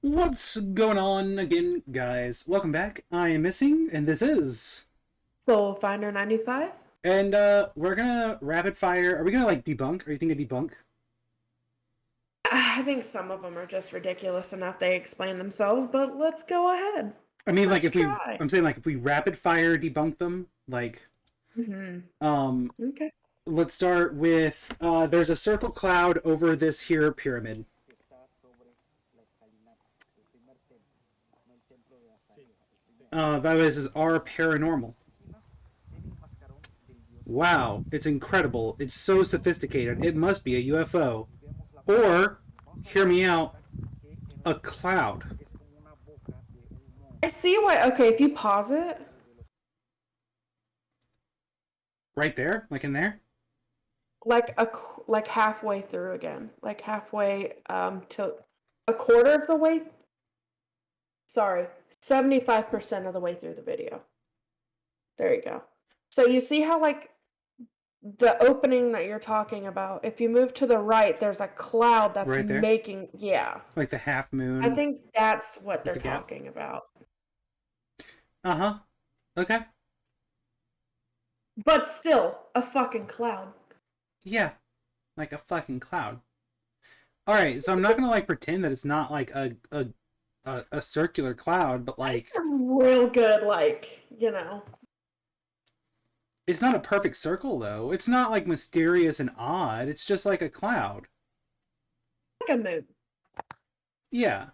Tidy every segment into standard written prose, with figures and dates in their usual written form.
What's going on again, guys? Welcome back. I am Missing, and this is... Soul Finder 95? And, we're gonna rapid fire... Are we gonna, like, debunk? Are you thinking debunk? I think some of them are just ridiculous enough they explain themselves, but let's go ahead. I mean, like, Let's if we... try. I'm saying, like, if we rapid fire debunk them, like, hmm um... Okay. let's start with, there's a circle cloud over this here pyramid. By the way, this is our paranormal. Wow, it's incredible. It's so sophisticated. It must be a UFO. Or, hear me out, a cloud. I see what. Okay, if you pause it, Right there? Like in there? like halfway through again, like halfway to a quarter of the way. Sorry, 75% of the way through the video. There you go. So you see how like the opening that you're talking about, if you move to the right, there's a cloud that's Right there? making, yeah. Like the half I moon think that's what with they're the gap? talking about. Uh-huh. Okay. But still, a fucking cloud. Yeah. Like a fucking cloud. Alright, so I'm not gonna like pretend that it's not like a circular cloud, but like Real good, like. it's not a perfect circle though. It's not like mysterious and odd. It's just like a cloud. Like a moon Yeah.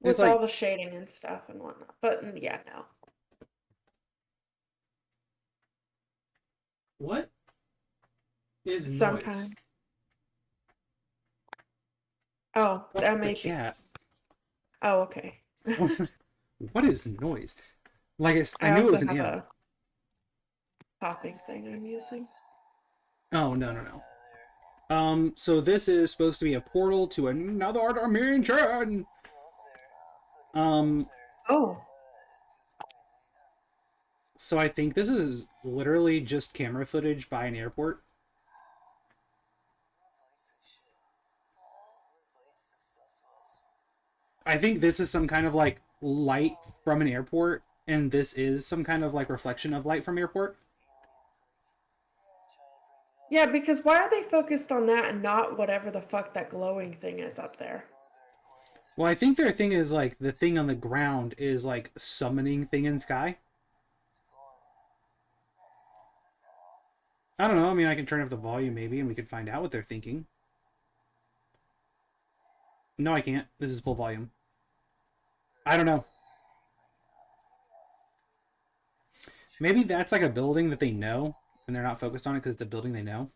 It's with all like the shading and stuff and whatnot. But yeah, no. what is noise? Sometimes. Oh, What's that with the may be. cat? Oh, okay. What is noise? Like I I knew it also was an have imp. a popping thing I'm using. Oh no no no. So this is supposed to be a portal to another dimension. Um, Oh, so I think this is literally just camera footage by an airport. I think this is some kind of like light from an airport, and this is some kind of like reflection of light from airport. yeah, because why are they focused on that and not whatever the fuck that glowing thing is up there? Well, I think their thing is like the thing on the ground is like summoning thing in sky. I don't know. I mean, I can turn up the volume maybe, and we could find out what they're thinking. No, I can't. This is full volume. I don't know. Maybe that's like a building that they know, and they're not focused on it because it's a building they know.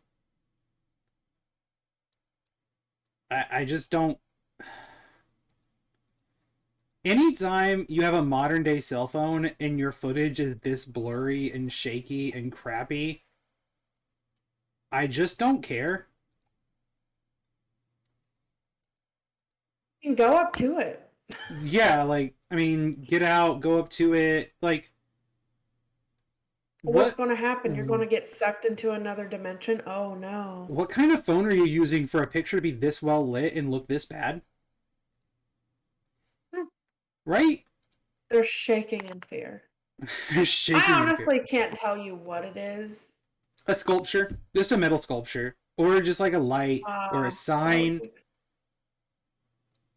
I just don't. Anytime you have a modern day cell phone and your footage is this blurry and shaky and crappy, I just don't care. You can go up to it. Yeah, like, I mean, get out, go up to it. Like, What's what going to happen? You're going to get sucked into another dimension? Oh no. what kind of phone are you using for a picture to be this well lit and look this bad? Hmm. Right? They're shaking in fear. They're I shaking in fear. honestly can't tell you what it is. A sculpture, just a metal sculpture, or just like a light or a That would sign. be.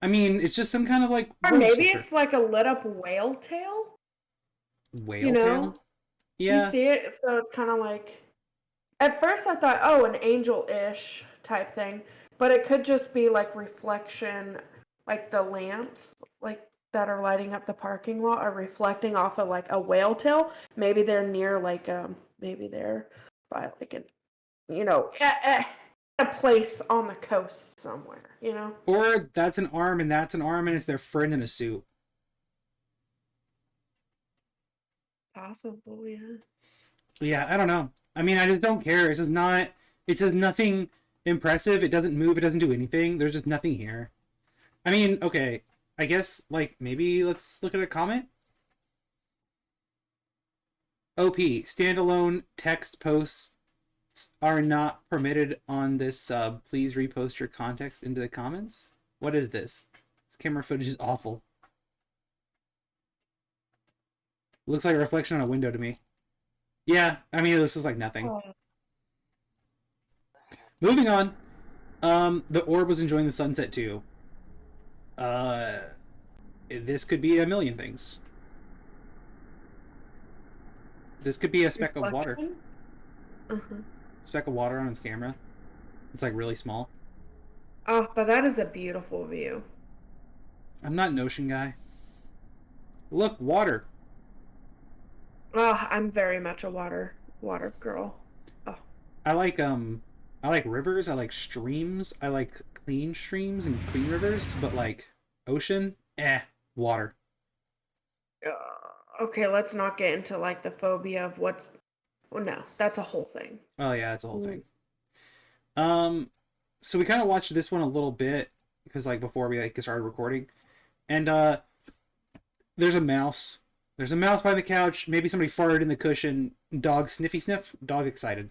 I mean, it's just some kind of like Or road maybe sculpture. it's like a lit up whale tail. You Whale know, tail? you Yeah. see it, so it's kind of like. At first, I thought, oh, an angel-ish type thing, but it could just be like reflection, like the lamps, like that are lighting up the parking lot, are reflecting off of like a whale tail. Maybe they're near like maybe they're by like an, you know, a place on the coast somewhere. Or that's an arm and that's an arm and it's their friend in a suit. Possible, yeah. Yeah, I don't know. I mean, I just don't care. It's just not. It says nothing impressive. It doesn't move. It doesn't do anything. There's just nothing here. I mean, okay. I guess like maybe let's look at a comment. OP standalone text posts are not permitted on this sub. Please repost your context into the comments. What is this? This camera footage is awful. Looks like a reflection on a window to me. Yeah, I mean, this is like nothing. Oh. Moving on. The orb was enjoying the sunset too. Uh, this could be a million things. This could be a speck of water. Reflection? Uh-huh. Speck of water on its camera. It's like really small. Oh, but that is a beautiful view. I'm not an ocean guy. Look, water. Oh, I'm very much a water girl. Oh, I like rivers, I like streams, I like clean streams and clean rivers, but like ocean, water. okay, let's not get into like the phobia of what's. Well, no, that's a whole thing. Oh yeah, that's the whole thing. So we kind of watched this one a little bit because like before we like started recording, and there's a mouse. There's a mouse by the couch. Maybe somebody farted in the cushion. Dog sniffy sniff. Dog excited.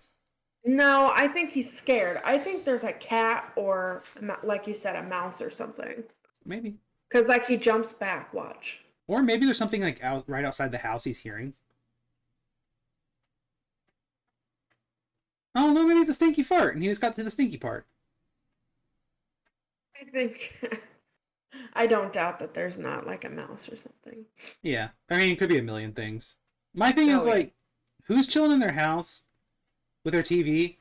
No, I think he's scared. I think there's a cat or, like you said, a mouse or something. Maybe. Because like he jumps back. Watch. Or maybe there's something like right outside the house he's hearing. Oh no, maybe it's a stinky fart, and he just got to the stinky part. I think. I don't doubt that there's not like a mouse or something. Yeah, I mean, it could be a million things. My thing is like, who's chilling in their house with their TV,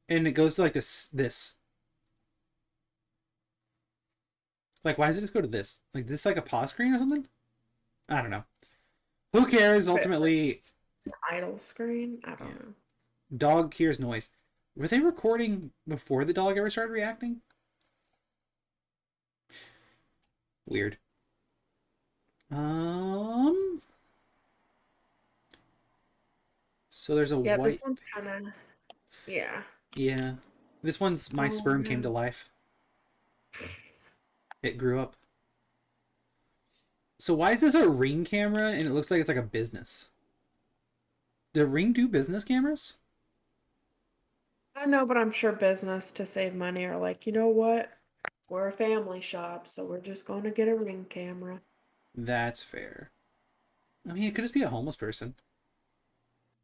and it goes to like this. Like, why does it just go to this? Like, this like a pause screen or something? I don't know. Who cares? Ultimately, idle screen. I don't know. Dog hears noise. Were they recording before the dog ever started reacting? Weird. So there's a Yeah, white. this one's kind of. Yeah. Yeah. This one's my sperm came to life. It grew up. So why is this a Ring camera and it looks like it's like a business? Did Ring do business cameras? I know, but I'm sure business to save money are like, you know what? We're a family shop, so we're just going to get a Ring camera. That's fair. I mean, it could just be a homeless person.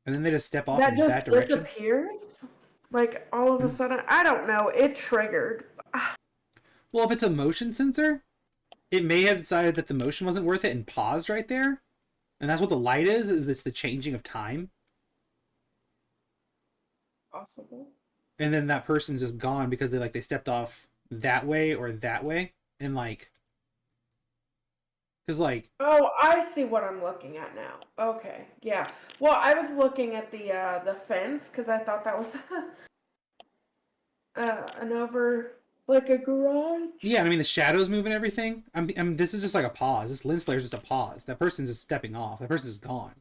And then they just step off That in just that direction. disappears? Like, all of a sudden? I don't know. It triggered. Well, if it's a motion sensor, it may have decided that the motion wasn't worth it and paused right there. And that's what the light is it's the changing of time. Possible. And then that person's just gone because they stepped off that way or that way. And like... Because like... Oh, I see what I'm looking at now. Okay, yeah. Well, I was looking at the fence because I thought that was an over... Like a garage? Yeah, I mean, the shadows move and everything. This is just like a pause. This lens flare is just a pause. That person's just stepping off. That person's just gone.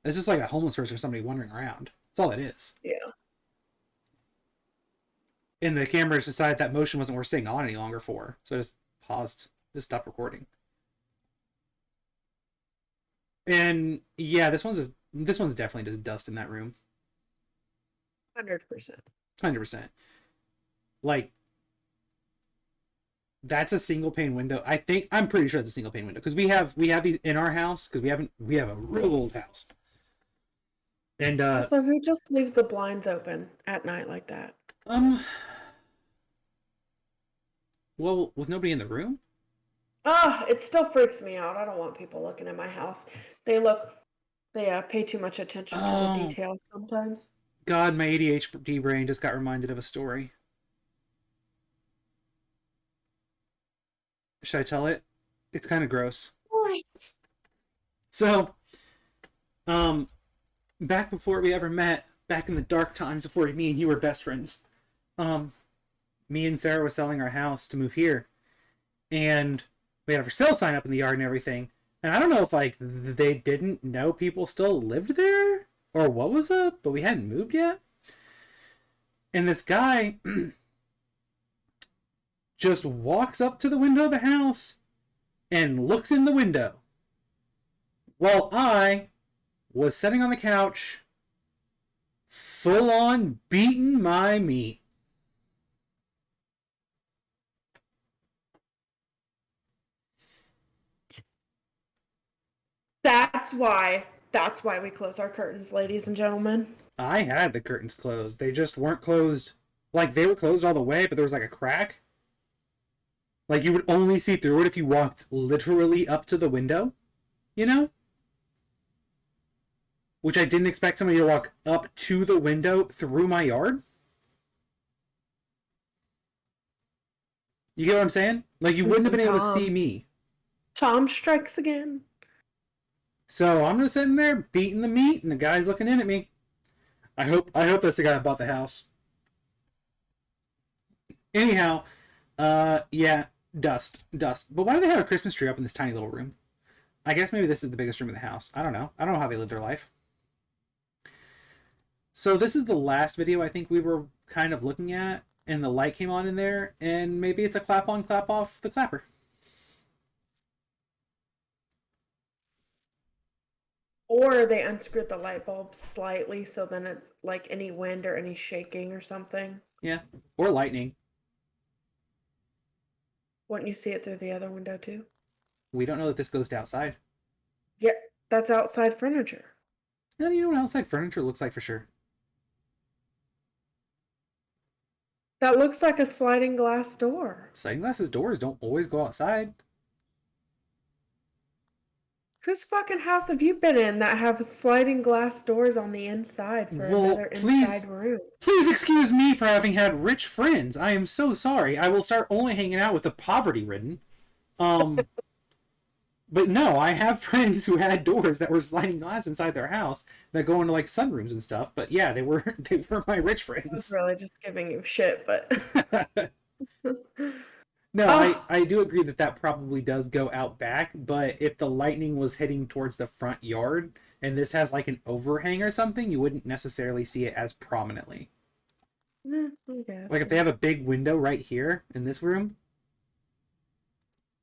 It's just like a homeless person or somebody wandering around. That's all it is. Yeah. And the cameras decided that motion wasn't worth staying on any longer for. So I just paused. Just stopped recording. And yeah, this one's definitely just dust in that room. 100%. 100%. Like, that's a single pane window. I'm pretty sure it's a single pane window because we have these in our house because we have a real old house. And so who just leaves the blinds open at night like that? Well, with nobody in the room? It still freaks me out. I don't want people looking at my house. They pay too much attention to the details sometimes. God, my ADHD brain just got reminded of a story. Should I tell it? It's kind of gross. What? So, back before we ever met, back in the dark times before me and you were best friends, me and Sarah was selling our house to move here, and we had a for sale sign up in the yard and everything. And I don't know if like they didn't know people still lived there or what was up, but we hadn't moved yet. And this guy just walks up to the window of the house and looks in the window while I was sitting on the couch full on beating my meat. That's why. That's why we close our curtains, ladies and gentlemen. I had the curtains closed. They just weren't closed. Like, they were closed all the way, but there was like a crack. Like, you would only see through it if you walked literally up to the window, you know? Which I didn't expect somebody to walk up to the window through my yard. You get what I'm saying? Like, you wouldn't have been able to see me. Tom strikes again. So I'm just sitting there beating the meat, and the guy's looking in at me. I hope that's the guy that bought the house. Anyhow, yeah, dust. But why do they have a Christmas tree up in this tiny little room? I guess maybe this is the biggest room in the house. I don't know. I don't know how they live their life. So this is the last video I think we were kind of looking at, and the light came on in there, and maybe it's a clap on, clap off the clapper. Or they unscrewed the light bulb slightly, so then it's like any wind or any shaking or something. Yeah, or lightning. Wouldn't you see it through the other window too? We don't know that this goes to outside. Yeah, that's outside furniture. How do you know what outside furniture looks like for sure? That looks like a sliding glass door. Sliding glasses doors don't always go outside. Whose fucking house have you been in that have sliding glass doors on the inside for another inside room? Please excuse me for having had rich friends. I am so sorry. I will start only hanging out with the poverty-ridden. But no, I have friends who had doors that were sliding glass inside their house that go into like sunrooms and stuff. But yeah, they were my rich I was friends. really just giving you shit, but No, Oh. I do agree that that probably does go out back, but if the lightning was hitting towards the front yard and this has like an overhang or something, you wouldn't necessarily see it as prominently. I guess. Like if they have a big window right here in this room.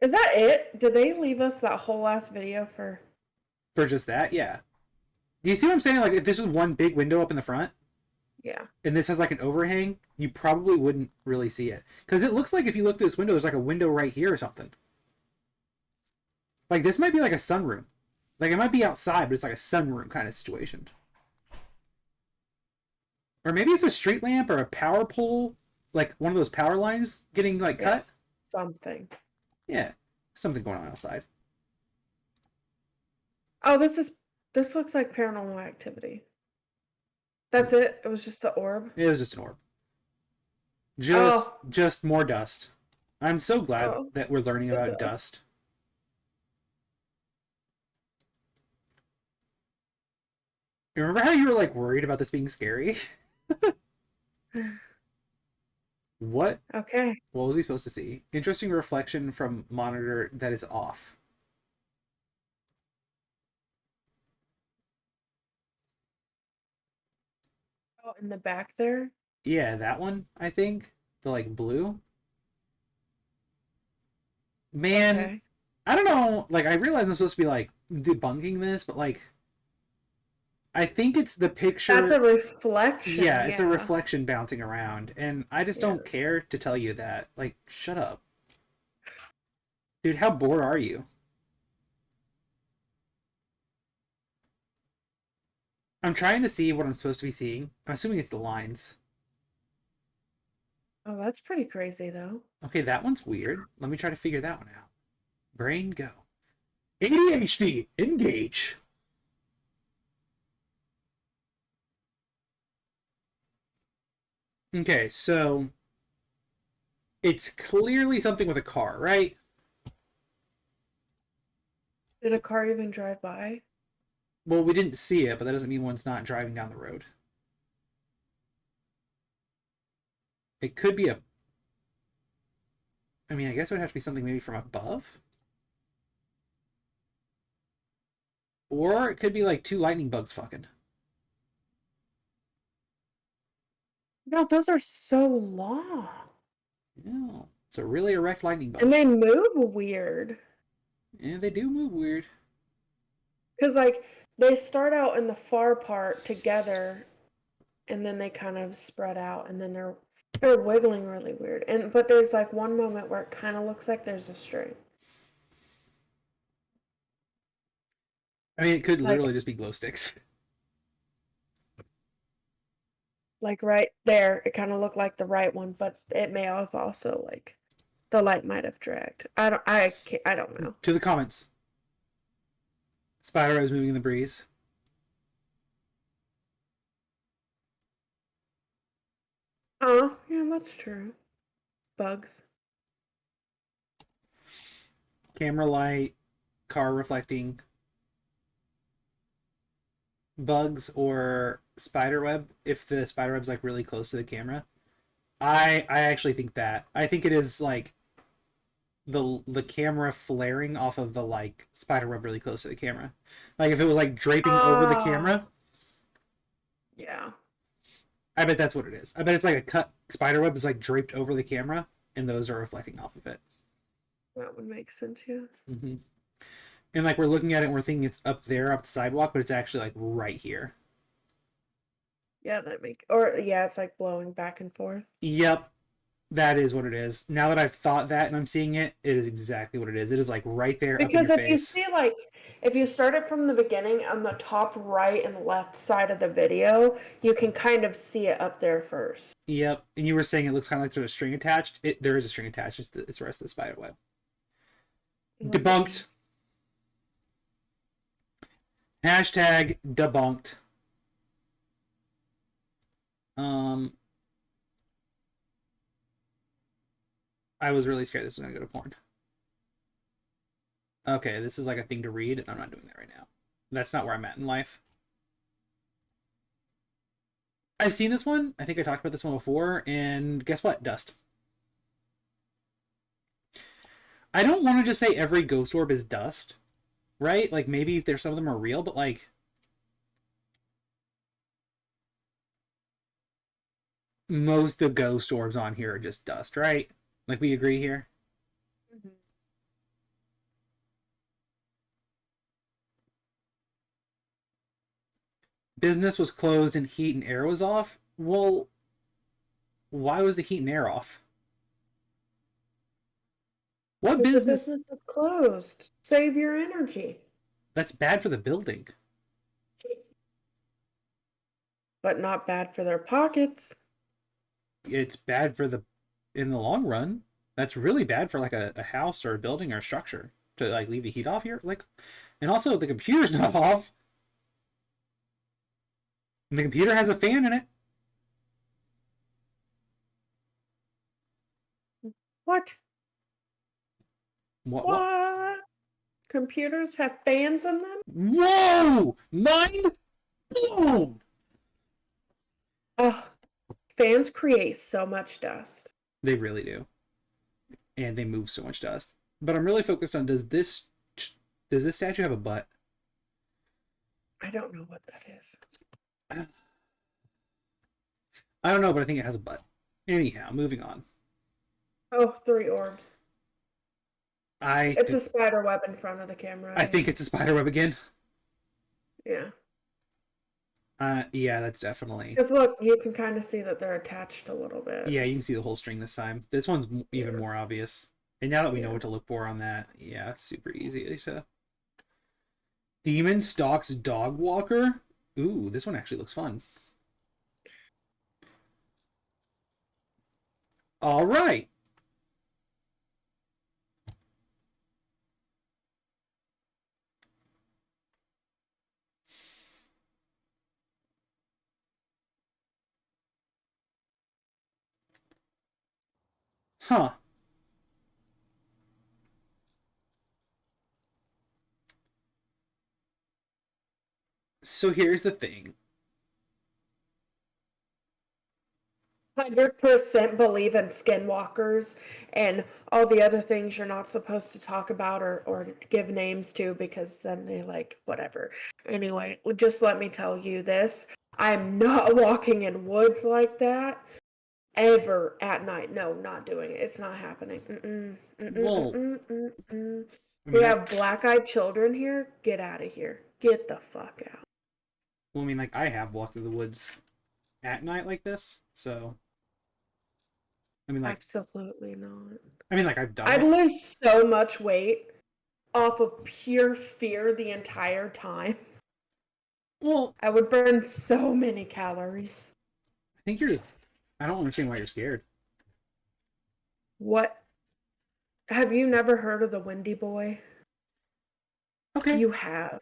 Is that it? Did they leave us that whole ass video for For just that, yeah. Do you see what I'm saying? Like if this was one big window up in the front, Yeah. and this has like an overhang, you probably wouldn't really see it. Because it looks like if you look through this window, there's like a window right here or something. Like this might be like a sunroom. Like it might be outside, but it's like a sunroom kind of situation. Or maybe it's a street lamp or a power pole, like one of those power lines getting like cut. Yes, something. Yeah, something going on outside. Oh, this looks like Paranormal Activity. That's it? It was just the orb? It was just an orb. Oh. Just more dust. I'm so glad Oh, that we're learning the about dust. dust. Remember how you were like worried about this being scary? What Okay. what was we supposed to see? Interesting reflection from monitor that is off. Oh, in the back there? Yeah, that one, I think. The like blue. Man, Okay. I don't know. Like I realize I'm supposed to be like debunking this, but like I think it's the picture. That's a reflection. Yeah, it's a Yeah. reflection bouncing around, and I just don't Yeah. care to tell you that. Like, shut up. Dude, how bored are you? I'm trying to see what I'm supposed to be seeing. I'm assuming it's the lines. Oh, that's pretty crazy though. Okay, that one's weird. Let me try to figure that one out. Brain go. ADHD, engage. Okay, so it's clearly something with a car, right? Did a car even drive by? Well, we didn't see it, but that doesn't mean one's not driving down the road. It could be a... I mean, I guess it would have to be something maybe from above. Or it could be like two lightning bugs fucking. No, those are so long. Yeah, it's a really erect lightning bug. And they move weird. Yeah, they do move weird. Because, like, they start out in the far part together, and then they kind of spread out, and then they're wiggling really weird. But there's like one moment where it kind of looks like there's a string. I mean, it could Like literally just be glow sticks. like right there, it kind of looked like the right one, but it may have also like the light might have dragged. I don't know. To the comments. Spider is moving in the breeze. Oh, yeah, that's true. Bugs. Camera light, car reflecting, bugs, or spider web. If the spider web's like really close to the camera, I actually think that. I think it is like the camera flaring off of the like spider web really close to the camera. Like if it was like draping over the Oh, camera, yeah. I bet that's what it is. I bet it's like a cut spider web is like draped over the camera, and those are reflecting off of it. That would make sense, yeah. Mm-hmm. And like we're looking at it, and we're thinking it's up there, up the sidewalk, but it's actually like right here. Yeah, or yeah, it's like blowing back and forth. Yep, that is what it is. Now that I've thought that and I'm seeing it, it is exactly what it is. It is like right there, up in Because your face. if you start it from the beginning on the top right and left side of the video, you can kind of see it up there first. Yep. And you were saying it looks kind of like there's a string attached. There is a string attached. It's the rest of the spider web. Let me Debunked. Hashtag debunked. Um, I was really scared this was gonna go to porn. Okay, this is like a thing to read, and I'm not doing that right now. That's not where I'm at in life. I've seen this one. I think I talked about this one before, and guess what? Dust. I don't want to just say every ghost orb is dust, right? Like maybe there's some of them are real, but like most of the ghost orbs on here are just dust, right? Like we agree here. Mhm. Business was closed and heat and air was off. Well, why was the heat and air off? What Because the business? business is closed. Save your energy. That's bad for the building. But not bad for their pockets. It's bad for the in the long run. That's really bad for like a house or a building or a structure to like leave the heat off here. Like, and also the computer's not off. And the computer has a fan in it. What? What? What? What? Computers have fans in them? Whoa! Mind blown. Oh, fans create so much dust. They really do, and they move so much dust. But I'm really focused on does this statue have a butt? I don't know what that is. I don't know, but I think it has a butt. Anyhow, moving on. Oh, 3 orbs. I It's a think spider web in front of the camera. I think it's a spider web again. Yeah. Yeah, that's definitely. Because look, you can kind of see that they're attached a little bit. Yeah, you can see the whole string this time. This one's even Yeah. more obvious. And now that we know Yeah. what to look for on that, yeah, it's super easy to. Demon stalks dog walker. Ooh, this one actually looks fun. All right. Huh. So here's the thing. 100% believe in skinwalkers and all the other things you're not supposed to talk about or give names to because then they like whatever. Anyway, just let me tell you this. I'm not walking in woods like that ever at night. No, not doing it. It's not happening. Well, I We mean, have black-eyed children here. Get out of here. Get the fuck out. like I have walked through the woods at night like this, so I mean, like Absolutely not. I've done I'd it. lose so much weight off of pure fear the entire time. Well, I would burn so many calories. I think you're. I don't understand why you're scared. What? Have you never heard of the Wendy Boy? Okay, You have.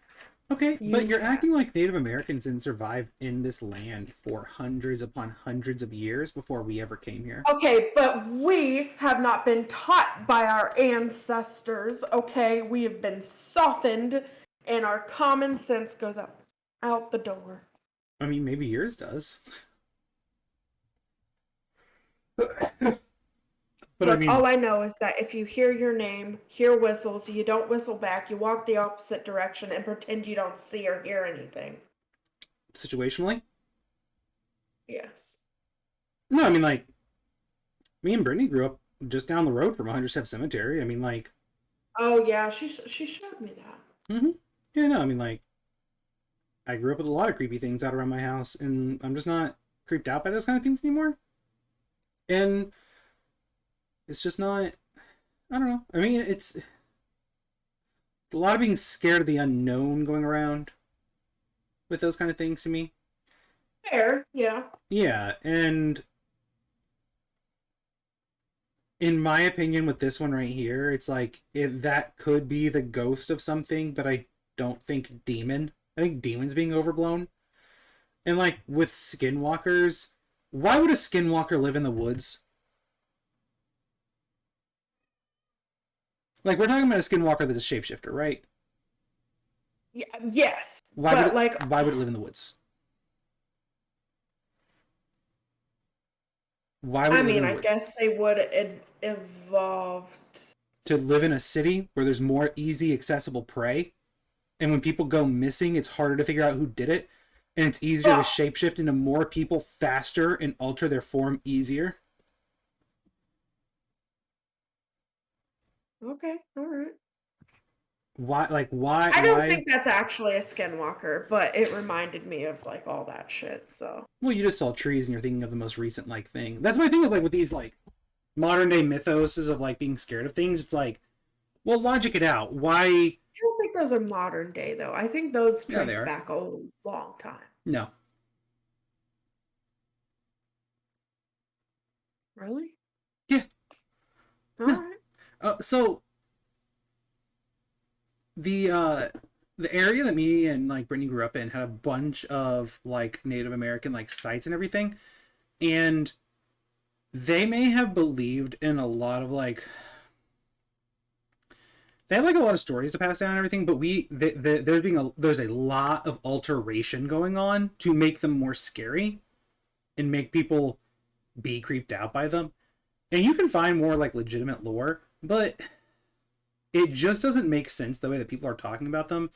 okay, but You you're have. acting like Native Americans didn't survive in this land for hundreds upon hundreds of years before we ever came here. Okay, but we have not been taught by our ancestors, okay? We have been softened and our common sense goes out the door. I mean, maybe yours does. But I Look, mean, all I know is that if you hear your name, hear whistles, you don't whistle back, you walk the opposite direction and pretend you don't see or hear anything. situationally, Yes. no, I mean, like, me and Brittany grew up just down the road from a 100 Step Cemetery. I mean, like, Oh yeah, she showed me that. mm-hmm. Yeah, no, I mean, like, I grew up with a lot of creepy things out around my house, and I'm just not creeped out by those kind of things anymore. And it's just not. I don't know. I mean, it's a lot of being scared of the unknown going around with those kind of things to me. Fair, yeah. Yeah, and in my opinion, with this one right here, it's like that could be the ghost of something, but I don't think demon. I think demon's being overblown. And like with skinwalkers, why would a skinwalker live in the woods? Like we're talking about a skinwalker that's a shapeshifter, right? Yeah, yes. Why would But like why would it live in the woods? Why would I it live in mean, the I woods? guess they would evolved. To live in a city where there's more easy accessible prey, and when people go missing, it's harder to figure out who did it, and it's easier to Oh, shapeshift into more people faster and alter their form easier. okay, all right. Why? Like why? I don't Why? think that's actually a skinwalker, but it reminded me of like all that shit. So Well, you just saw trees and you're thinking of the most recent like thing. That's my thing of like with these like modern day mythoses of like being scared of things. It's like, well, logic it out. Why? I don't think those are modern day though. I think those Yeah, they trace are. back a long time. No. Really? Yeah. All No. right. So the the area that me and like Brittany grew up in had a bunch of like Native American like sites and everything, and they may have believed in a lot of like they have like a lot of stories to pass down and everything, but there's a lot of alteration going on to make them more scary and make people be creeped out by them. And you can find more like legitimate lore, but it just doesn't make sense the way that people are talking about them.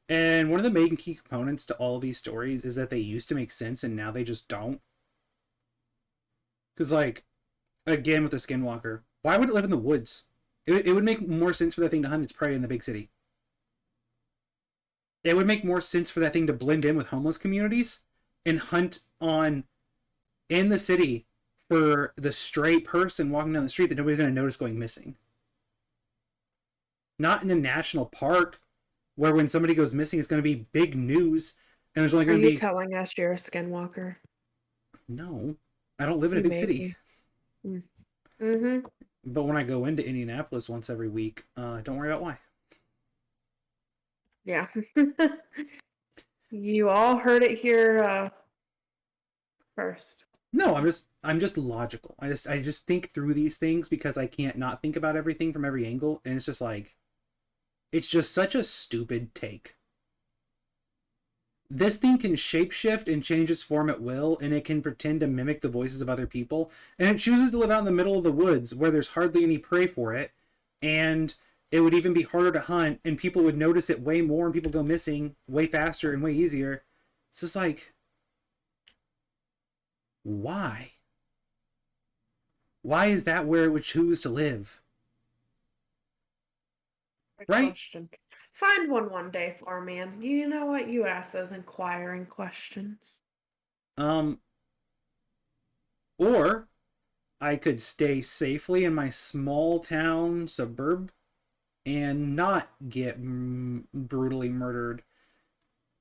And one of the main key components to all of these stories is that they used to make sense and now they just don't. Because, like, again with the Skinwalker, why would it live in the woods? It would make more sense for that thing to hunt its prey in the big city. It would make more sense for that thing to blend in with homeless communities and hunt on in the city for the stray person walking down the street that nobody's going to notice going missing. Not in a national park where when somebody goes missing, it's going to be big news and there's only Are going to you be. telling us you're a skinwalker? No, I don't live in a You big may city. be. Mm-hmm. But when I go into Indianapolis once every week, don't worry about why. Yeah. You all heard it here first. No, So I'm just logical. I just think through these things because I can't not think about everything from every angle, and it's just like it's just such a stupid take. This thing can shapeshift and change its form at will, and it can pretend to mimic the voices of other people, and it chooses to live out in the middle of the woods where there's hardly any prey for it, and it would even be harder to hunt, and people would notice it way more, and people go missing way faster and way easier. It's just like, why? Why is that where it would choose to live? good Right? question. Find one day for me, and you know what? You ask those inquiring questions. Um, or I could stay safely in my small town suburb and not get brutally murdered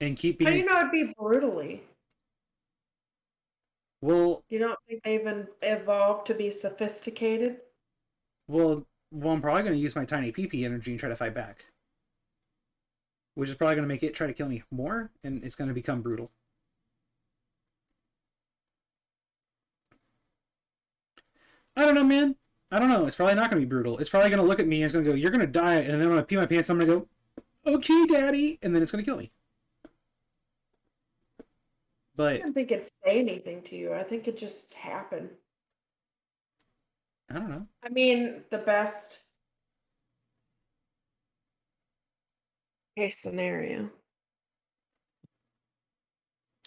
and keep How do being you know it'd be brutally? well, You don't think they've evolved to be sophisticated? well, I'm probably going to use my tiny PP energy and try to fight back, which is probably going to make it try to kill me more, and it's going to become brutal. I don't know, man. I don't know. It's probably not going to be brutal. It's probably going to look at me and it's going to go, "You're going to die," and then I'm going to pee my pants. I'm going to go, "Okay, daddy," and then it's going to kill me. I But didn't think it'd say anything to you. I think it just happened. I don't know. I mean, the best case scenario.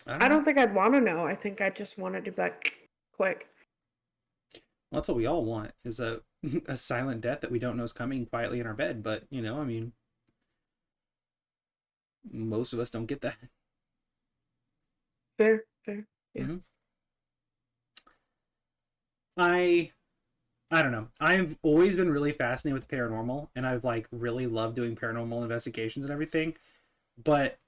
I don't I know. don't think I'd want to know. I think I just want it to be like quick. Well, that's what we all want is a a silent death that we don't know is coming quietly in our bed. But I mean, most of us don't get that. Fair, fair. Yeah. Mm-hmm. I I don't know. I've always been really fascinated with paranormal, and I've like really loved doing paranormal investigations and everything. But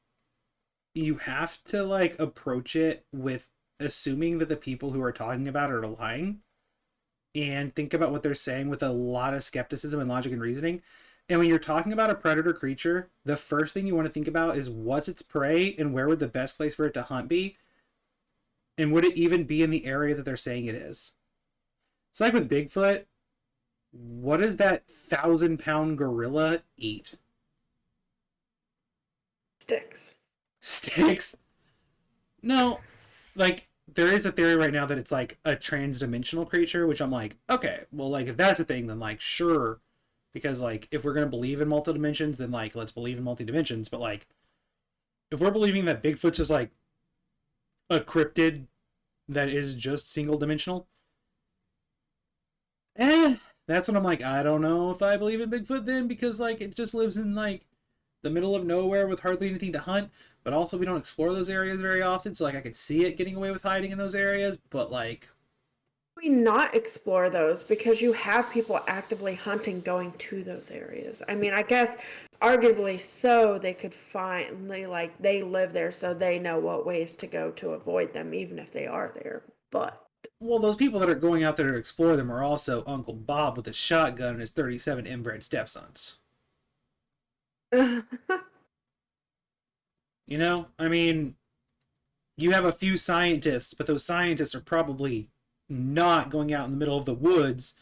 you have to like approach it with assuming that the people who are talking about it are lying, and think about what they're saying with a lot of skepticism and logic and reasoning. And when you're talking about a predator creature, the first thing you want to think about is what's its prey and where would the best place for it to hunt be, and would it even be in the area that they're saying it is. It's like with Bigfoot. What does that 1,000-pound gorilla eat? Sticks. Sticks? No, like there is a theory right now that it's like a trans-dimensional creature, which I'm like, okay, well, like if that's a thing, then like sure, because like if we're gonna believe in multi dimensions, then like let's believe in multi dimensions. But like if we're believing that Bigfoot's just like a cryptid that is just single dimensional, that's when I'm like, I don't know if I believe in Bigfoot then, because like it just lives in like the middle of nowhere with hardly anything to hunt, but also we don't explore those areas very often, so like I could see it getting away with hiding in those areas, but like We not explore those because you have people actively hunting going to those areas. I mean, I guess arguably so they could find they live there so they know what ways to go to avoid them even if they are there. But well, those people that are going out there to explore them are also Uncle Bob with a shotgun and his 37 inbred stepsons. I mean, you have a few scientists, but those scientists are probably not going out in the middle of the woods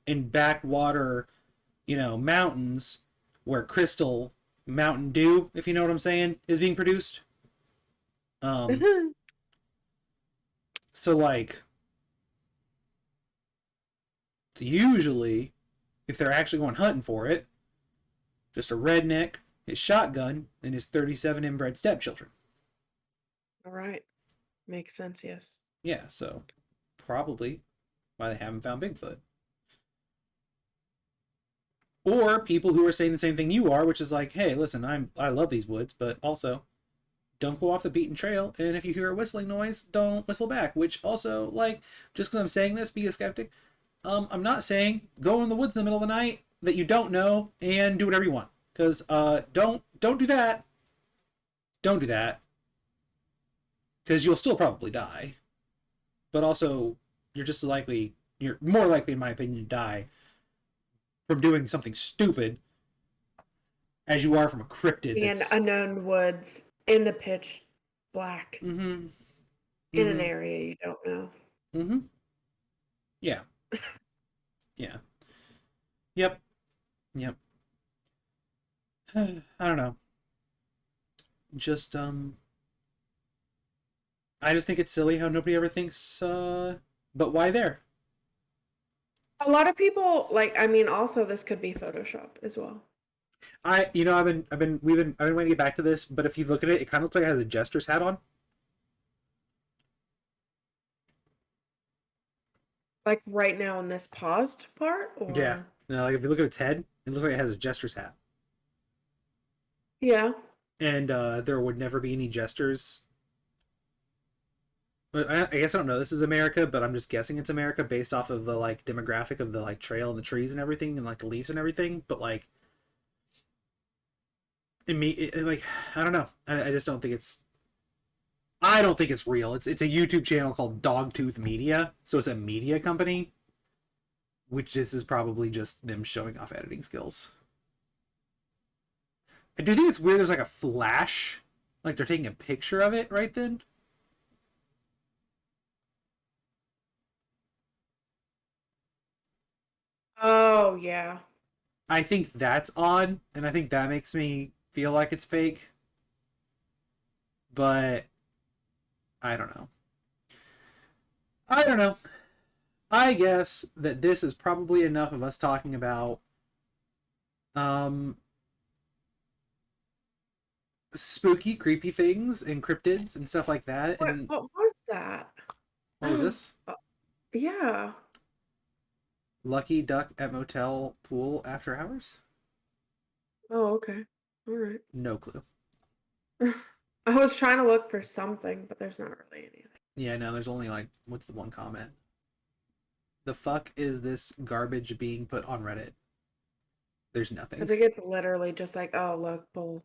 in backwater, mountains where Crystal Mountain Dew, if you know what I'm saying, is being produced. Um, so like, usually, if they're actually going hunting for it, just a redneck, his shotgun, and his 37 inbred stepchildren. All right. Makes sense, yes. Yeah, so probably why they haven't found Bigfoot. Or people who are saying the same thing you are, which is like, hey, listen, I love these woods, but also don't go off the beaten trail, and if you hear a whistling noise, don't whistle back. Which also, like, just because I'm saying this, be a skeptic. I'm not saying go in the woods in the middle of the night that you don't know and do whatever you want. Because don't do that. Don't do that. Because you'll still probably die. But also, you're more likely, in my opinion, to die from doing something stupid as you are from a cryptid In that's. unknown woods in the pitch black Mm-hmm. in an Mm-hmm. area you don't know. Mm-hmm. Yeah. Yeah. Yep. Yep. I don't know. Just I just think it's silly how nobody ever thinks but why there? A lot of people I mean also this could be Photoshop as well. I've been waiting to get back to this, but if you look at it, it kind of looks like it has a jester's hat on. Like right now in this paused part Yeah. or Like if you look at its head, it looks like it has a jester's hat. yeah. And there would never be any jesters. But I guess I don't know. This is America, but I'm just guessing it's America based off of the like demographic of the like trail and the trees and everything and like the leaves and everything. But like like, I don't know. I just don't think it's. I don't think it's real. It's a YouTube channel called Dogtooth Media, so it's a media company, which this is probably just them showing off editing skills. I do think it's weird. There's like a flash, like they're taking a picture of it right then. Oh yeah. I think that's odd, and I think that makes me feel like it's fake. But I don't know. I don't know. I guess that this is probably enough of us talking about um spooky, creepy things and cryptids and stuff like that. And What was that? what was this? Uh, yeah. Lucky Duck at Motel Pool after hours? Oh, okay. All right. No clue. I was trying to look for something, but there's not really anything. Yeah, no, there's only like, what's the one comment? The fuck is this garbage being put on Reddit? There's I nothing. think it's literally just like, oh look, bull.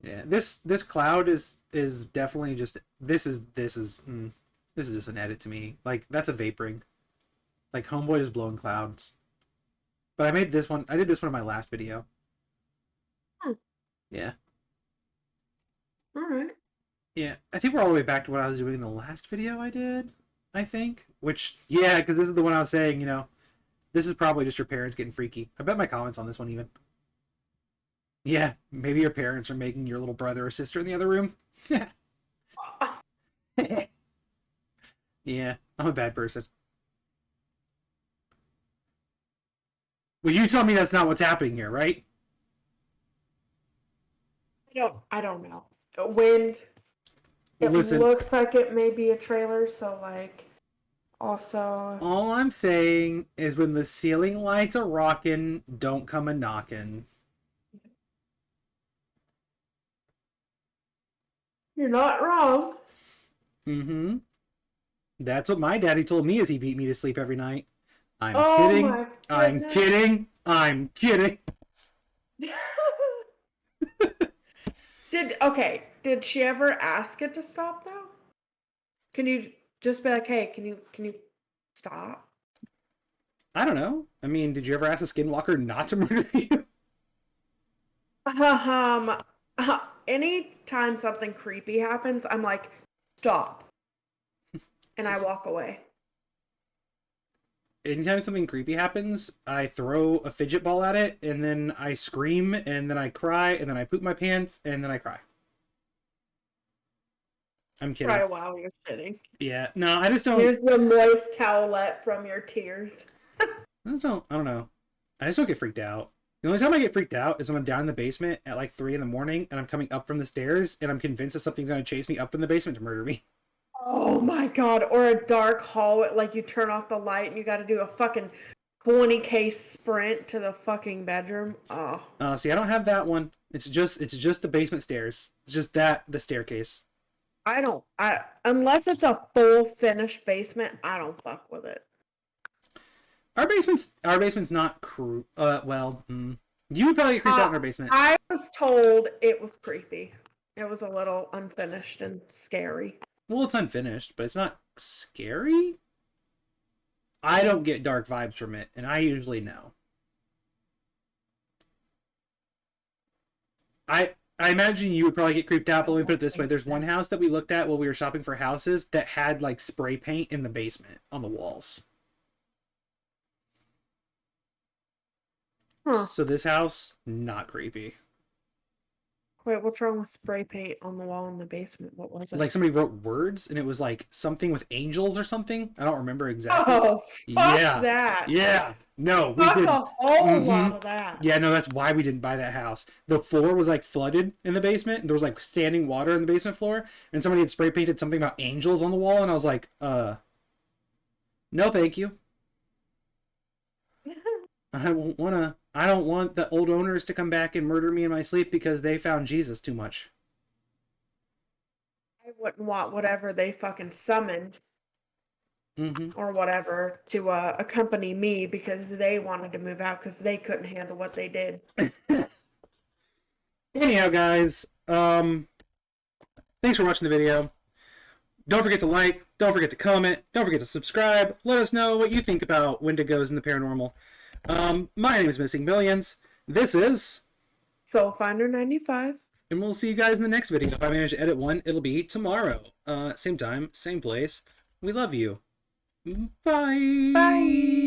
Yeah, this cloud is definitely just this is just an edit to me. Like that's a vaporing. Like Homeboy is blowing clouds. But I made this one. I did this one in my last video. Hmm. Yeah. All right. Yeah, I think we're all the way back to what I was doing in the last video I did. I think, which yeah, because this is the one I was saying. This is probably just your parents getting freaky. I bet my comments on this one even. Yeah, maybe your parents are making your little brother or sister in the other room. Yeah, I'm a bad person. Well, you tell me that's not what's happening here, right? I don't know. Wind. It Listen, looks like it may be a trailer, so like also all I'm saying is when the ceiling lights are rocking, don't come a knocking. you're not wrong. Mm-hmm. That's what my daddy told me as he beat me to sleep every night. I'm Oh kidding. my I'm goodness. kidding. I'm kidding. Did she ever ask it to stop though? Can you just be like, hey, can you stop? I don't know. I mean, did you ever ask a skinwalker not to murder you? Um, anytime something creepy happens, I'm like, stop, and I walk away. Anytime something creepy happens, I throw a fidget ball at it, and then I scream, and then I cry, and then I poop my pants, and then I cry. I'm Cry kidding. a while you're shitting. Yeah, no, I just don't. Use the moist towelette from your tears. I just don't. I don't know. I just don't get freaked out. The only time I get freaked out is when I'm down in the basement at like 3 in the morning, and I'm coming up from the stairs, and I'm convinced that something's gonna chase me up from the basement to murder me. Oh my god, or a dark hallway, like you turn off the light and you gotta do a fucking 20K sprint to the fucking bedroom. Oh. See, I don't have that one. It's just the basement stairs. It's just that the staircase. I unless it's a full finished basement, I don't fuck with it. Our basement's not well, you would probably get creeped out in our basement. I was told it was creepy. It was a little unfinished and scary. Well, it's unfinished, but it's not scary. I don't get dark vibes from it, and I usually know. I imagine you would probably get creeped out, but let me put it this way: there's one house that we looked at while we were shopping for houses that had like spray paint in the basement on the walls. Huh. So this house, not creepy. Wait, what's wrong with spray paint on the wall in the basement? What was it? Like somebody wrote words, and it was like something with angels or something. I don't remember exactly. Oh, fuck Yeah, that. yeah. No, we Fuck did. a whole lot of that. Yeah, no, that's why we didn't buy that house. The floor was like flooded in the basement, and there was like standing water in the basement floor, and somebody had spray painted something about angels on the wall, and I was like, no, thank you. I don't want the old owners to come back and murder me in my sleep because they found Jesus too much. I wouldn't want whatever they fucking summoned Mm-hmm. or whatever to accompany me because they wanted to move out because they couldn't handle what they did. Anyhow, guys, thanks for watching the video. Don't forget to like, don't forget to comment, don't forget to subscribe. Let us know what you think about Wendigos and the paranormal. My name is Missing Millions. This is Soul Finder 95. and we'll see you guys in the next video. If I manage to edit one, it'll be tomorrow. Same time, same place. We love you. Bye. Bye.